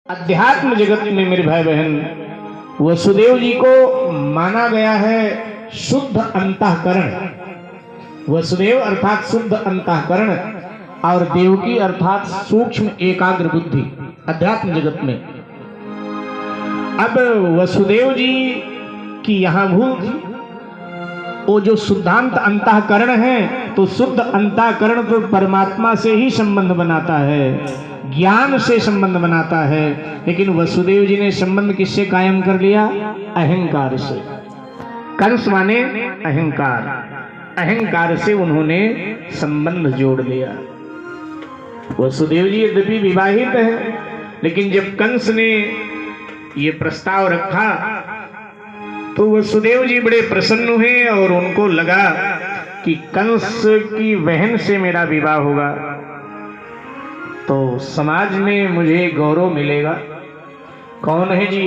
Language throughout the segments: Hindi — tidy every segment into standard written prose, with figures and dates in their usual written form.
अध्यात्म जगत में मेरे भाई बहन वसुदेव जी को माना गया है शुद्ध अंतःकरण। वसुदेव अर्थात शुद्ध अंतःकरण और देवकी अर्थात सूक्ष्म एकाग्र बुद्धि अध्यात्म जगत में। अब वसुदेव जी की यहाँ भूल थी। वो जो शुद्धांत अंतःकरण है तो शुद्ध अंतःकरण तो परमात्मा से ही संबंध बनाता है, ज्ञान से संबंध बनाता है, लेकिन वसुदेव जी ने संबंध किससे कायम कर लिया? अहंकार से। कंस माने अहंकार, अहंकार से उन्होंने संबंध जोड़ लिया। वसुदेव जी यद्यपि विवाहित है, लेकिन जब कंस ने ये प्रस्ताव रखा तो वसुदेव जी बड़े प्रसन्न हुए और उनको लगा कि कंस की बहन से मेरा विवाह होगा तो समाज में मुझे गौरव मिलेगा। कौन है जी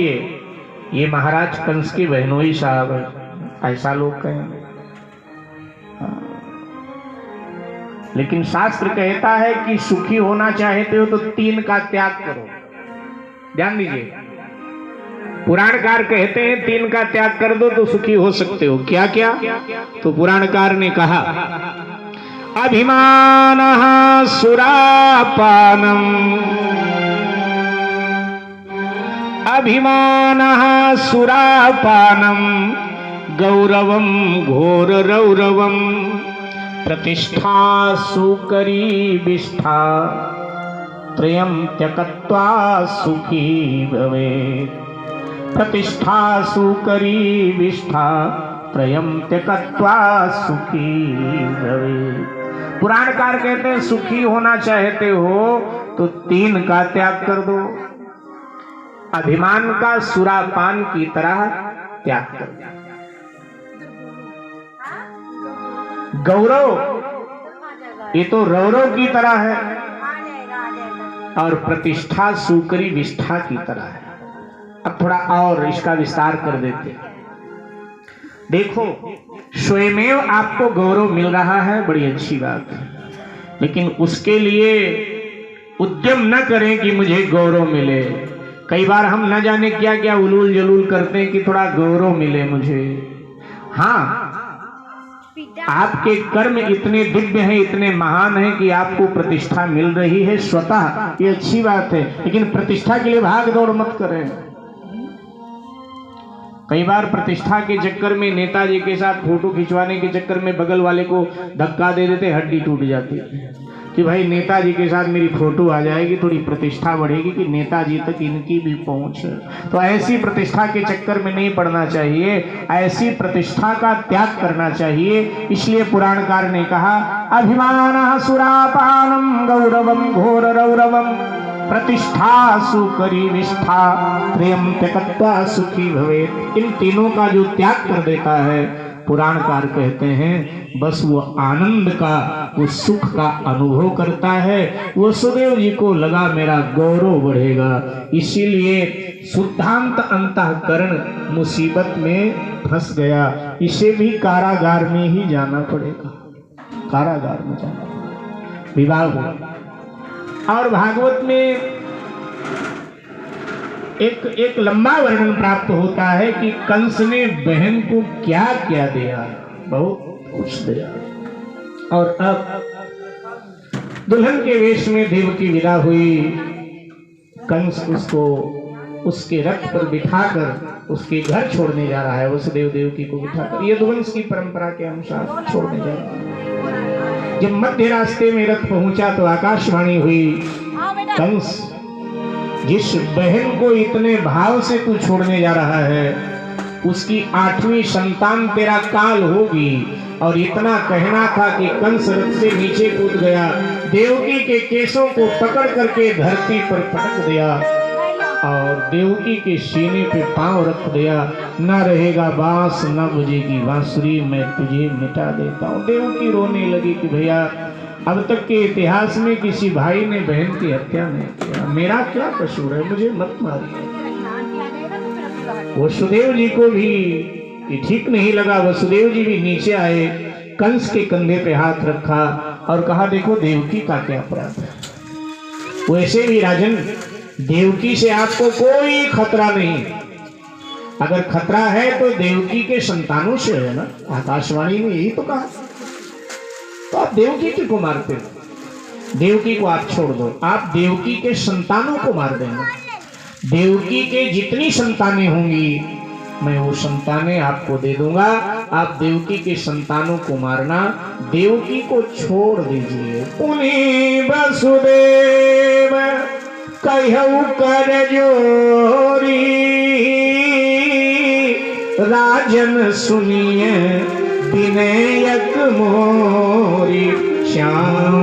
ये महाराज कंस की बहनोई साहब है, ऐसा लोग कहेंगे। लेकिन शास्त्र कहता है कि सुखी होना चाहते हो तो 3 का त्याग करो। ध्यान दीजिए, पुराणकार कहते हैं 3 का त्याग कर दो तो सुखी हो सकते हो। क्या क्या? तो पुराणकार ने कहा अभिमानः सुरापानम, अभिमानः सुरापानम, गौरवम घोर रौरवम, प्रतिष्ठा सुकरी विष्ठा, त्रयं त्यक्त्वा सुखी भवेत्। प्रतिष्ठा सुकरी विष्ठा, त्रयं त्यक्त्वा सुखी भवेत्। पुराणकार कहते हैं सुखी होना चाहते हो तो 3 का त्याग कर दो। अभिमान का सुरापान की तरह त्याग कर दो। गौरव ये तो रौरव की तरह है और प्रतिष्ठा सुकरी विष्ठा की तरह है। अब थोड़ा और इसका विस्तार कर देते। देखो, स्वयमेव आपको गौरव मिल रहा है, बड़ी अच्छी बात है, लेकिन उसके लिए उद्यम न करें कि मुझे गौरव मिले। कई बार हम न जाने क्या क्या उलूल जलूल करते हैं कि थोड़ा गौरव मिले मुझे। हाँ, आपके कर्म इतने दिव्य हैं, इतने महान हैं कि आपको प्रतिष्ठा मिल रही है स्वतः, ये अच्छी बात है, लेकिन प्रतिष्ठा के लिए भाग दौड़ मत करें। कई बार प्रतिष्ठा के चक्कर में नेताजी के साथ फोटो खिंचवाने के चक्कर में बगल वाले को धक्का दे देते, हड्डी टूट जाती कि भाई नेताजी के साथ मेरी फोटो आ जाएगी, थोड़ी प्रतिष्ठा बढ़ेगी कि नेताजी तक इनकी भी पहुंच है। तो ऐसी प्रतिष्ठा के चक्कर में नहीं पड़ना चाहिए, ऐसी प्रतिष्ठा का त्याग करना चाहिए। इसलिए पुराणकार ने कहा अभिमानः सुरापानम, गौरवम घोर रौरवम, प्रतिष्ठा सुकरी विष्ठा, त्रयं त्यक्त्वा सुखी भवेत्। इन तीनों का जो त्याग कर देता है, पुराणकार कहते हैं बस वो आनंद का, वो सुख का अनुभव करता है। वसुदेव जी को लगा मेरा गौरव बढ़ेगा, इसीलिए शुद्धांत अंतःकरण मुसीबत में फंस गया। इसे भी कारागार में ही जाना पड़ेगा, कारागार में जाना पड़ेगा। विवाह हुआ और भागवत में एक लंबा वर्णन प्राप्त होता है कि कंस ने बहन को क्या क्या दिया, बहुत कुछ दिया। और अब दुल्हन के वेश में देवकी विदा हुई। कंस उसको उसके रथ पर बिठाकर उसके घर छोड़ने जा रहा है। वसुदेव देवकी को बिठाकर यदुवंश की परंपरा के अनुसार छोड़ने जा रहा है। जब मध्य रास्ते में रथ पहुंचा तो आकाशवाणी हुई, कंस जिस बहन को इतने भाव से तू छोड़ने जा रहा है उसकी 8वीं संतान तेरा काल होगी। और इतना कहना था कि कंस रथ से नीचे कूद गया, देवकी के केसों को पकड़ करके धरती पर पटक दिया और देवकी के सीने पे पांव रख दिया। न रहेगा बांस न बजेगी बांसुरी, मैं तुझे मिटा देता हूँ। देवकी रोने लगी कि भैया अब तक के इतिहास में किसी भाई ने बहन की हत्या नहीं किया, मेरा क्या कसूर है, मुझे मत मारिए। वसुदेव जी को भी ये ठीक नहीं लगा। वसुदेव जी भी नीचे आए, कंस के कंधे पे हाथ रखा और कहा देखो देवकी का क्या अपराध है। वैसे भी राजन देवकी से आपको कोई खतरा नहीं। अगर खतरा है तो देवकी के संतानों से है ना, आकाशवाणी ने यही तो कहा। तो आप देवकी को मारते हो, देवकी को आप छोड़ दो, आप देवकी के संतानों को मार देना। देवकी के जितनी संतानें होंगी मैं वो संतानें आपको दे दूंगा, आप देवकी के संतानों को मारना, देवकी को छोड़ दीजिए। पुनि वसुदेव कहु कर जोरी, राजन सुनिए विनयक मोरी। श्याम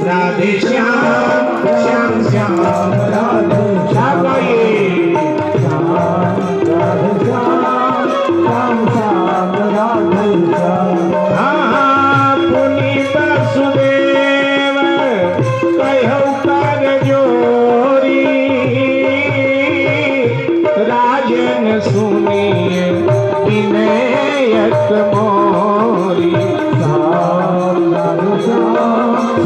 राधे श्याम, श्याम श्याम राधे श्याम, राधे श्याम, श्याम श्याम राधे श्याम। हाँ पुनि वसुदेव कहु कर जोरी, राजन सुनिए विनयक मोरी।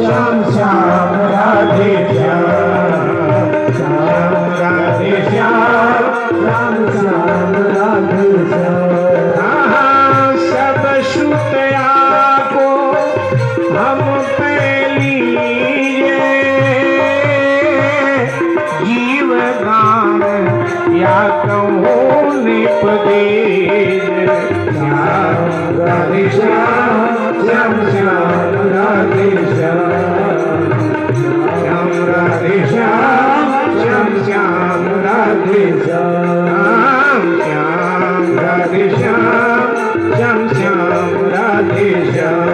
श्याम श्याम राधे श्याम, श्याम राधे श्याम, श्याम श्याम राधे श्याम। सब श्रुतया को हम पे लीजिए, जीव गान या कहूँ निप दीजिए। श्याम राधे श्याम, श्याम श्याम राधे श्याम, श्याम राधे श्याम, श्याम श्याम राधे श्याम, श्याम राधे श्याम, श्याम श्याम राधे श्याम,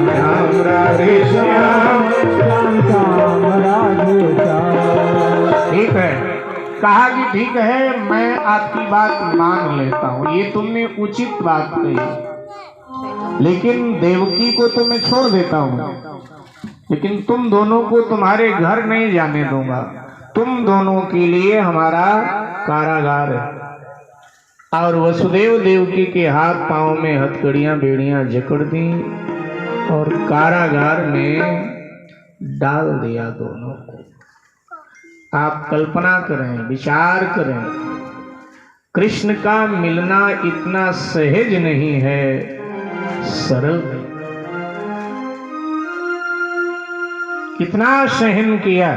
श्याम राधे श्याम, श्याम श्याम राधे श्याम। ठीक है, कहा कि ठीक है मैं आपकी बात मान लेता हूँ, ये तुमने उचित बात कही, लेकिन देवकी को तो मैं छोड़ देता हूँ, लेकिन तुम दोनों को तुम्हारे घर नहीं जाने दूंगा। तुम दोनों के लिए हमारा कारागार है। और वसुदेव देवकी के हाथ पांव में हथकड़ियां बेड़ियां जकड़ दी और कारागार में डाल दिया दोनों को। आप कल्पना करें, विचार करें, कृष्ण का मिलना इतना सहज नहीं है, सरल नहीं। कितना सहन किया,